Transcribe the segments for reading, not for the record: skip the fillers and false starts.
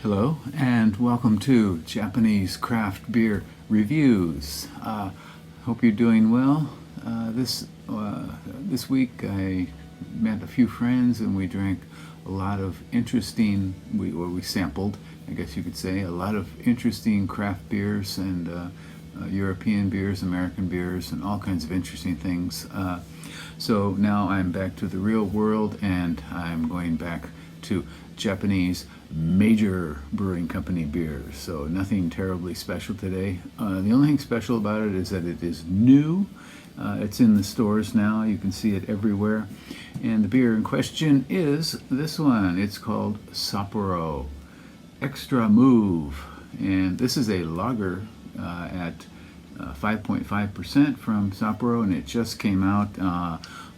Hello and welcome to Japanese craft beer reviews. Hope you're doing well. This week I met a few friends and we drank a lot of interesting, we sampled, I guess you could say, a lot of interesting craft beers and European beers, American beers, and all kinds of interesting things. So now I'm back to the real world and I'm going back to Japanese major brewing company beers. So nothing terribly special today. The only thing special about it is that it is new. It's in the stores now. You can see it everywhere. And the beer in question is this one. It's called Sapporo Extra Move. And this is a lager at 5.5% from Sapporo, and it just came out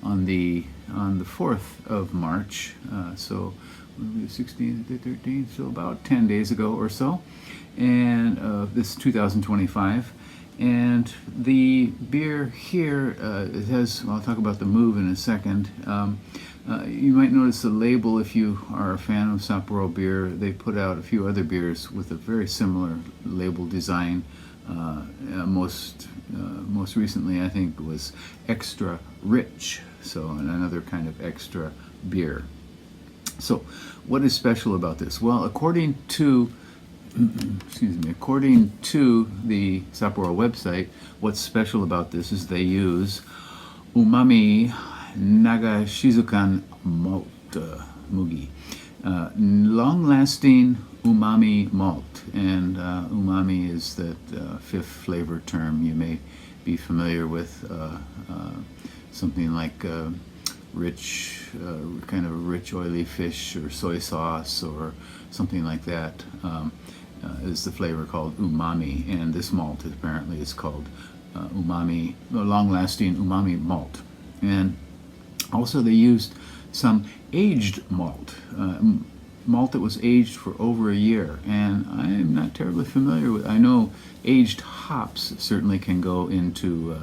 on the 4th of March. So 16th to 13th, so about 10 days ago or so, and this is 2025. And the beer here, it has, well, I'll talk about the move in a second. You might notice the label if you are a fan of Sapporo beer. They put out a few other beers with a very similar label design. Most recently, I think, was Extra Rich, so another kind of extra beer. So, what is special about this? Well, according to according to the Sapporo website, what's special about this is they use umami nagashizukan malt mugi, long-lasting umami malt, and umami is that fifth flavor term you may be familiar with, something like rich, kind of rich oily fish or soy sauce or something like that, is the flavor called umami, and this malt apparently is called umami, long-lasting umami malt. And also they used some aged malt, malt that was aged for over a year, and I'm not terribly familiar with. I know aged hops certainly can go into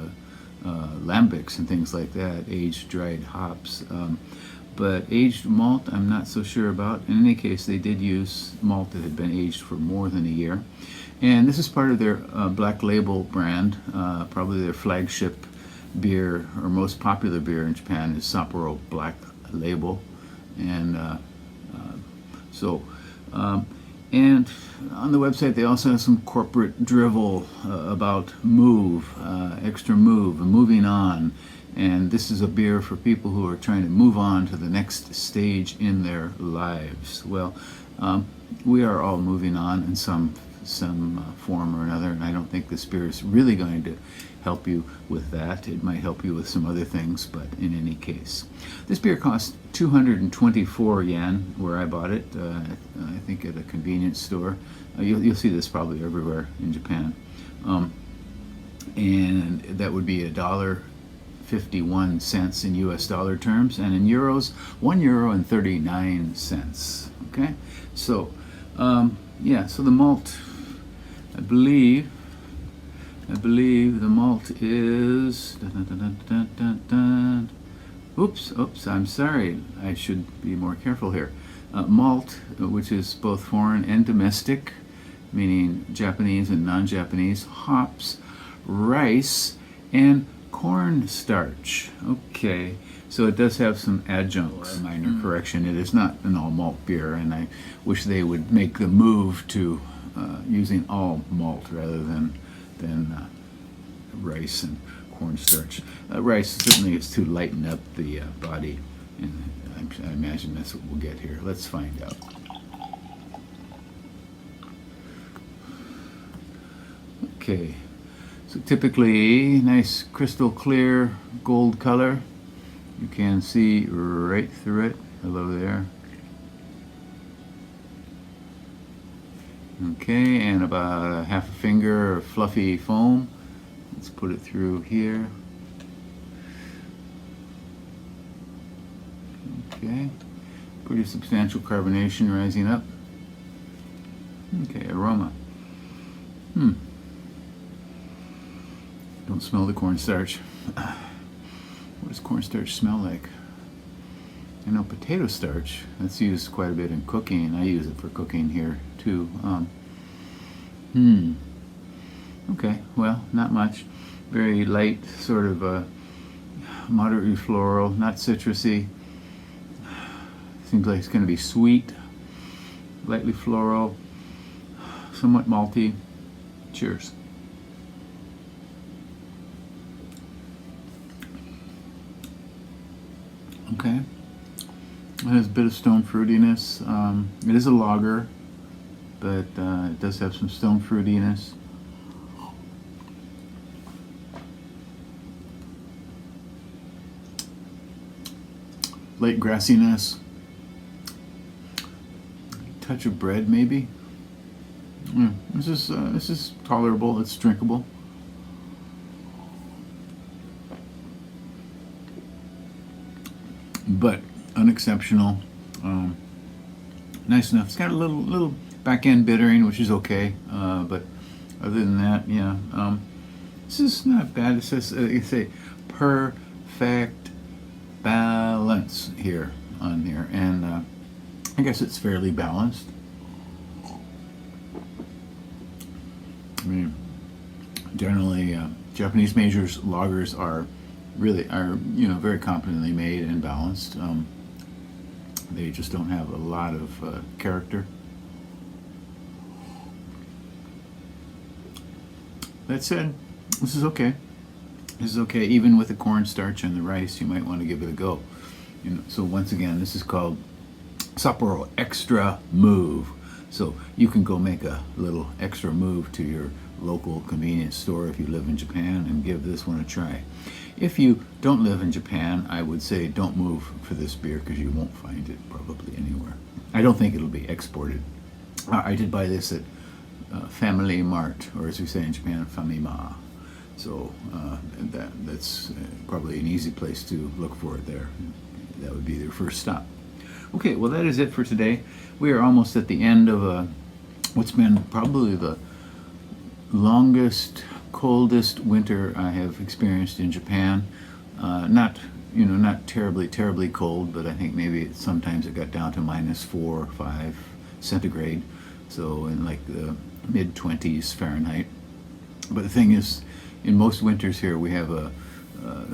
lambics and things like that, aged dried hops, but aged malt I'm not so sure about. In any case, they did use malt that had been aged for more than a year, and this is part of their Black Label brand. Probably their flagship beer or most popular beer in Japan is Sapporo Black Label, and and on the website they also have some corporate drivel about extra move, moving on, and this is a beer for people who are trying to move on to the next stage in their lives. Well, we are all moving on in some form or another, and I don't think this beer is really going to help you with that. It might help you with some other things, but in any case, this beer costs 224 yen where I bought it. I think at a convenience store. You'll see this probably everywhere in Japan, and that would be $1.51 in US dollar terms, and in euros, €1.39. Okay, so yeah, so the malt, I believe the malt is, oops, I'm sorry, I should be more careful here. Malt, which is both foreign and domestic, meaning Japanese and non-Japanese, hops, rice, and cornstarch. Okay, so it does have some adjuncts. A minor correction, it is not an all malt beer, and I wish they would make the move to using all malt rather than rice and cornstarch. Rice certainly is to lighten up the body, and I imagine that's what we'll get here. Let's find out. Okay, so typically nice crystal clear gold color. You can see right through it. Hello there. Okay, and about a half a finger of fluffy foam. Let's put it through here. Okay, pretty substantial carbonation rising up. Okay, aroma. Don't smell the cornstarch. What does cornstarch smell like? I know potato starch, that's used quite a bit in cooking. I use it for cooking here too. Okay, well, not much. Very light, sort of moderately floral, not citrusy. Seems like it's going to be sweet, lightly floral, somewhat malty. Cheers. Okay. It has a bit of stone fruitiness. It is a lager, but it does have some stone fruitiness. Light grassiness. Touch of bread, maybe. Yeah, this is tolerable. It's drinkable. But unexceptional. Nice enough. It's got a little back end bittering, which is okay. But other than that, yeah, this is not bad. It says you say perfect balance here on here, and I guess it's fairly balanced. I mean, generally, Japanese majors lagers are very competently made and balanced. They just don't have a lot of character. That said, this is okay. This is okay. Even with the cornstarch and the rice, you might want to give it a go. So once again, this is called Sapporo Extra Move. So you can go make a little extra move to your local convenience store if you live in Japan and give this one a try. If you don't live in Japan, I would say don't move for this beer because you won't find it probably anywhere. I don't think it'll be exported. I did buy this at Family Mart, or as we say in Japan, Famima. So that's probably an easy place to look for it there. That would be their first stop. Okay, well that is it for today. We are almost at the end of what's been probably the longest, coldest winter I have experienced in Japan. Not terribly cold, but I think maybe sometimes it got down to -4 or 5 centigrade, so in like the mid-20s Fahrenheit. But the thing is, in most winters here we have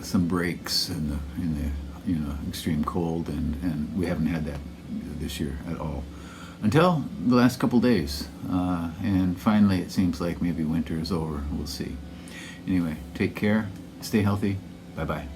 some breaks in the extreme cold, and we haven't had that this year at all until the last couple days, and finally it seems like maybe winter is over. We'll see. Anyway, take care, stay healthy, bye bye.